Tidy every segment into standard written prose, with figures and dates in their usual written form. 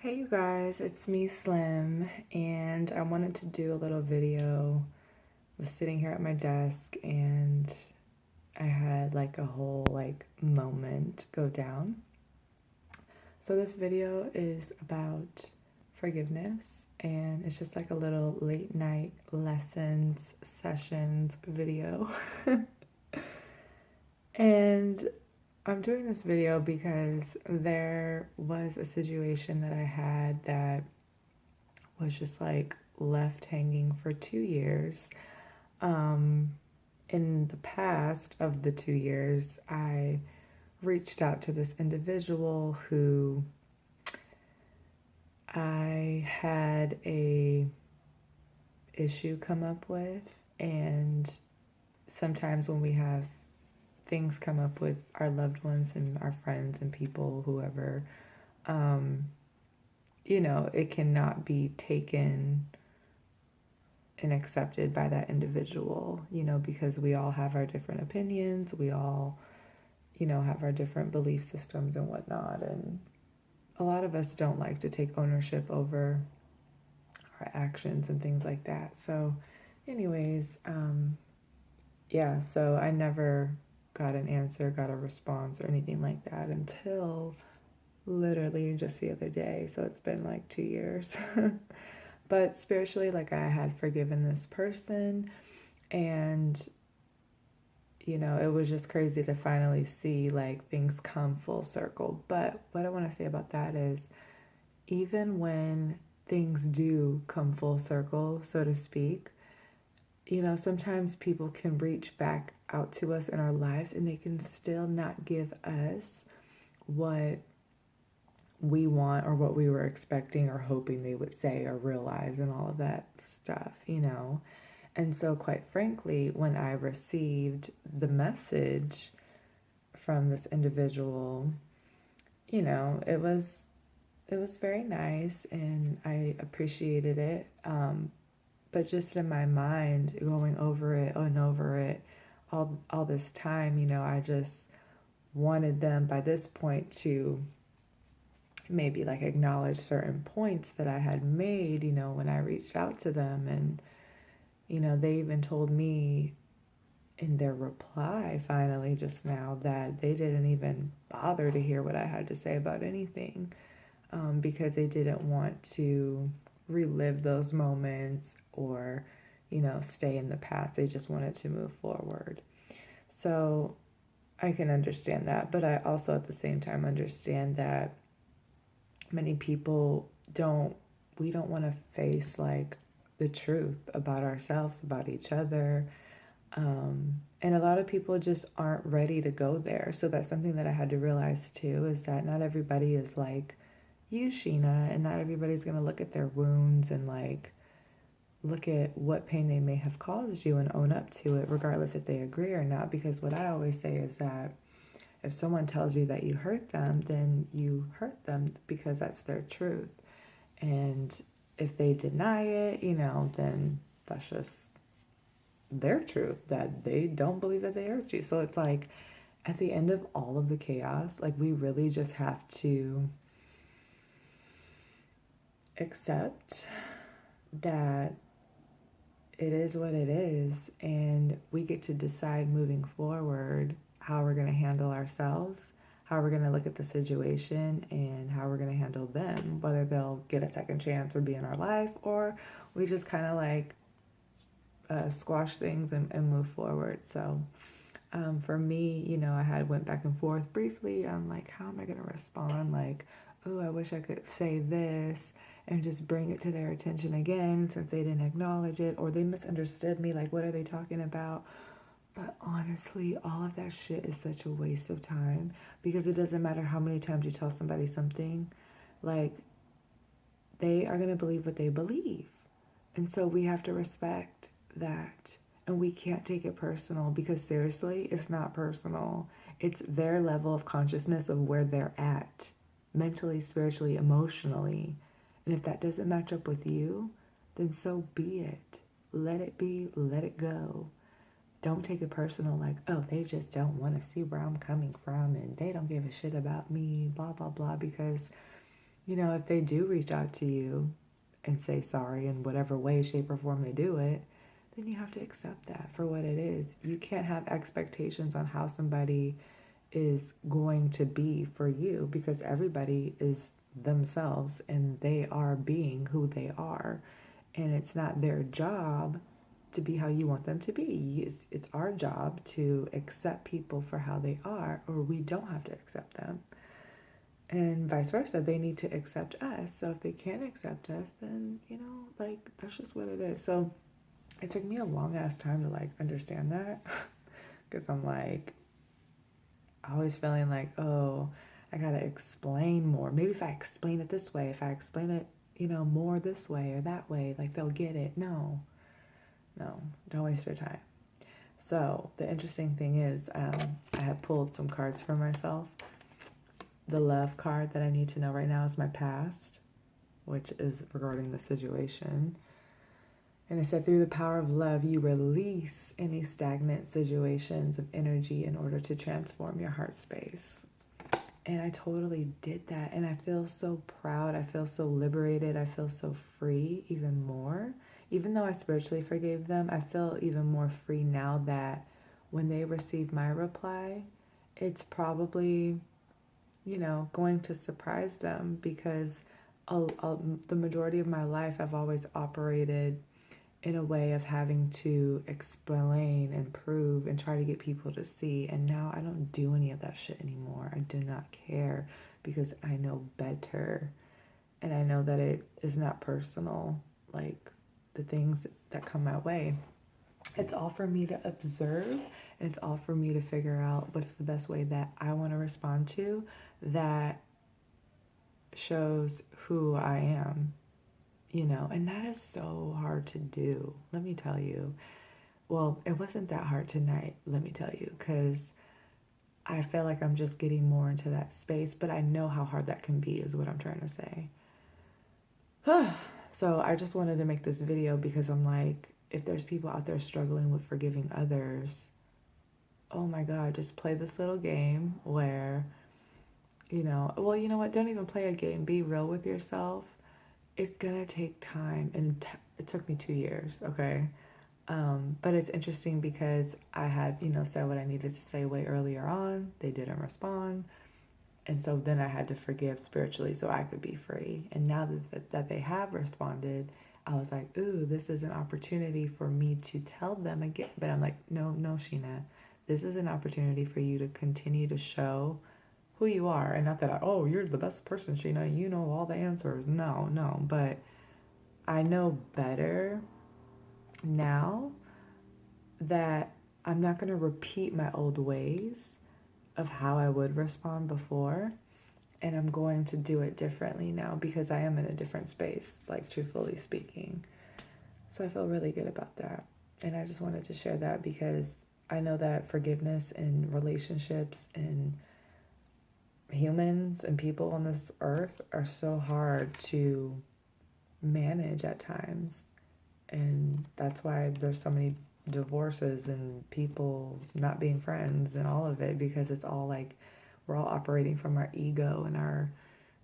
Hey you guys, it's me Slim, and I wanted to do a little video. I was sitting here at my desk and I had like a whole moment go down. So this video is about forgiveness, and it's just like a little late night lessons sessions video. And I'm doing this video because there was a situation that I had that was just like left hanging for 2 years. Um, in the past of the 2 years, I reached out to this individual who I had a issue come up with, and sometimes when we have things come up with our loved ones and our friends and people, whoever, um, it cannot be taken and accepted by that individual, because we all have our different opinions. We all, have our different belief systems and whatnot. And a lot of us don't like to take ownership over our actions and things like that. So, anyways, yeah, so I never got an answer, got a response, or anything like that until literally just the other day. So it's been like 2 years. But spiritually, like, I had forgiven this person, and it was just crazy to finally see like things come full circle. But what I want to say about that is, even when things do come full circle, so to speak, sometimes people can reach back out to us in our lives and they can still not give us what we want or what we were expecting or hoping they would say or realize and all of that stuff. And so, quite frankly, when I received the message from this individual, it was very nice and I appreciated it. But just in my mind, going over it and over it all this time, I just wanted them by this point to maybe like acknowledge certain points that I had made, when I reached out to them. And, they even told me in their reply finally just now that they didn't even bother to hear what I had to say about anything, because they didn't want to relive those moments or, stay in the past. They just wanted to move forward. So I can understand that, but I also at the same time understand that many people we don't want to face like the truth about ourselves, about each other. And a lot of people just aren't ready to go there. So that's something that I had to realize too, is that not everybody is like you, Sheena, and not everybody's going to look at their wounds and like look at what pain they may have caused you and own up to it, regardless if they agree or not. Because what I always say is that if someone tells you that you hurt them, then you hurt them because that's their truth. And if they deny it, then that's just their truth, that they don't believe that they hurt you. So it's like at the end of all of the chaos, like we really just have to accept that it is what it is, and we get to decide moving forward how we're going to handle ourselves, how we're going to look at the situation, and how we're going to handle them, whether they'll get a second chance or be in our life, or we just kind of like squash things and move forward. So for me, I had went back and forth briefly on like, how am I going to respond? Like, oh, I wish I could say this and just bring it to their attention again since they didn't acknowledge it, or they misunderstood me. Like, what are they talking about? But honestly, all of that shit is such a waste of time, because it doesn't matter how many times you tell somebody something, like, they are going to believe what they believe. And so we have to respect that. And we can't take it personal, because seriously, it's not personal. It's their level of consciousness of where they're at, mentally, spiritually, emotionally. And if that doesn't match up with you, then so be it. Let it be, let it go. Don't take it personal, like, oh, they just don't want to see where I'm coming from and they don't give a shit about me, blah, blah, blah, because if they do reach out to you and say sorry in whatever way, shape, or form they do it, then you have to accept that for what it is. You can't have expectations on how somebody is going to be for you, because everybody is themselves and they are being who they are. And it's not their job to be how you want them to be. It's our job to accept people for how they are, or we don't have to accept them. And vice versa, they need to accept us. So if they can't accept us, then, like, that's just what it is. So it took me a long ass time to like understand that, because I'm like always feeling like, oh, I gotta explain more. Maybe if I explain it this way, if I explain it, more this way or that way, like they'll get it. No, don't waste your time. So the interesting thing is, I have pulled some cards for myself. The love card that I need to know right now is my past, which is regarding the situation. And it said, through the power of love, you release any stagnant situations of energy in order to transform your heart space. And I totally did that. And I feel so proud. I feel so liberated. I feel so free even more. Even though I spiritually forgave them, I feel even more free now that when they receive my reply, it's probably, going to surprise them, because the majority of my life I've always operated in a way of having to explain and prove and try to get people to see. And now I don't do any of that shit anymore. I do not care, because I know better. And I know that it is not personal, like the things that come my way. It's all for me to observe, and it's all for me to figure out what's the best way that I want to respond to that shows who I am, and that is so hard to do, let me tell you. Well, it wasn't that hard tonight, let me tell you, because I feel like I'm just getting more into that space, but I know how hard that can be, is what I'm trying to say. So I just wanted to make this video because I'm like, if there's people out there struggling with forgiving others, oh my God, just play this little game where, well, you know what? Don't even play a game. Be real with yourself. It's gonna take time, and it took me 2 years, okay? But it's interesting because I had, said what I needed to say way earlier on. They didn't respond. And so then I had to forgive spiritually so I could be free. And now that they have responded, I was like, ooh, this is an opportunity for me to tell them again. But I'm like, no, Sheena, this is an opportunity for you to continue to show who you are. And not that you're the best person, Sheena, you know all the answers. No. But I know better now that I'm not going to repeat my old ways of how I would respond before. And I'm going to do it differently now, because I am in a different space, like truthfully speaking. So I feel really good about that. And I just wanted to share that, because I know that forgiveness in relationships and humans and people on this earth are so hard to manage at times. And that's why there's so many divorces and people not being friends and all of it, because it's all like we're all operating from our ego and our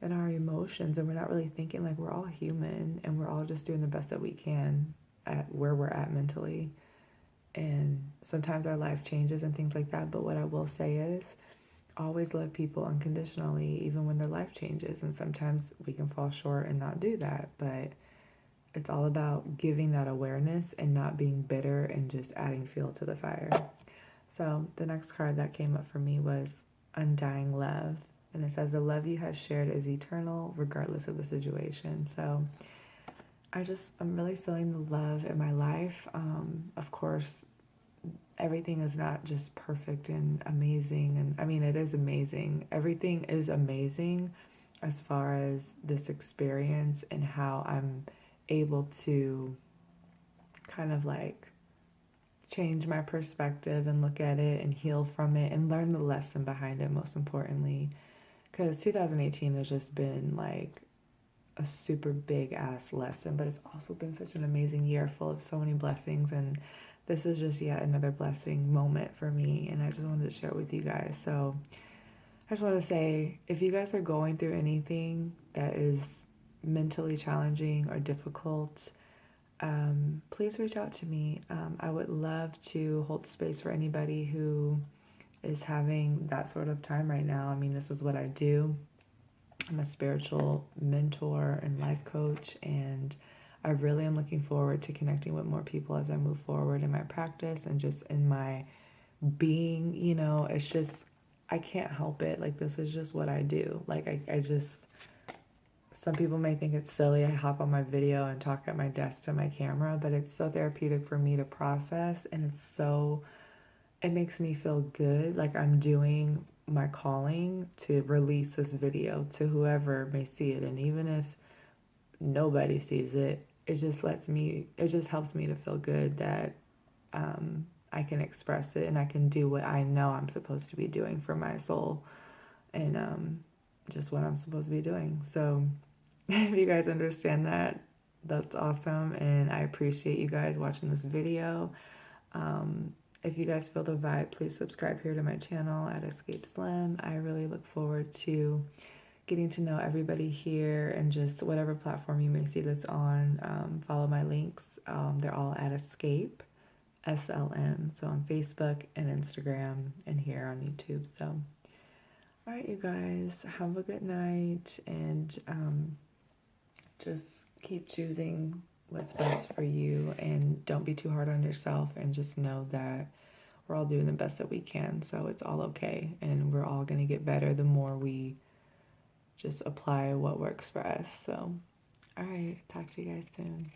emotions, and we're not really thinking like we're all human, and we're all just doing the best that we can at where we're at mentally. And sometimes our life changes and things like that, but what I will say is always love people unconditionally, even when their life changes. And sometimes we can fall short and not do that, but it's all about giving that awareness and not being bitter and just adding fuel to the fire. So the next card that came up for me was Undying Love. And it says, the love you have shared is eternal regardless of the situation. So I'm really feeling the love in my life. Of course, everything is not just perfect and amazing. And I mean, it is amazing. Everything is amazing as far as this experience and how I'm able to kind of like change my perspective and look at it and heal from it and learn the lesson behind it, most importantly. Because 2018 has just been like a super big ass lesson, but it's also been such an amazing year full of so many blessings. And this is just yet another blessing moment for me. And I just wanted to share it with you guys. So I just want to say, if you guys are going through anything that is mentally challenging or difficult, please reach out to me. I would love to hold space for anybody who is having that sort of time right now. I mean, this is what I do. I'm a spiritual mentor and life coach, and I really am looking forward to connecting with more people as I move forward in my practice and just in my being. It's just, I can't help it. Like, this is just what I do. Like, I just, some people may think it's silly. I hop on my video and talk at my desk to my camera, but it's so therapeutic for me to process, and it makes me feel good. Like I'm doing my calling to release this video to whoever may see it. And even if nobody sees it, it just helps me to feel good that I can express it and I can do what I know I'm supposed to be doing for my soul, and just what I'm supposed to be doing. So if you guys understand that, that's awesome. And I appreciate you guys watching this video. If you guys feel the vibe, please subscribe here to my channel at Escape Slim. I really look forward to getting to know everybody here, and just whatever platform you may see this on. Follow my links. They're all at Escape SLM. So on Facebook and Instagram and here on YouTube. So, all right, you guys, have a good night, and just keep choosing what's best for you, and don't be too hard on yourself, and just know that we're all doing the best that we can. So it's all okay, and we're all going to get better the more we just apply what works for us. So, all right, talk to you guys soon.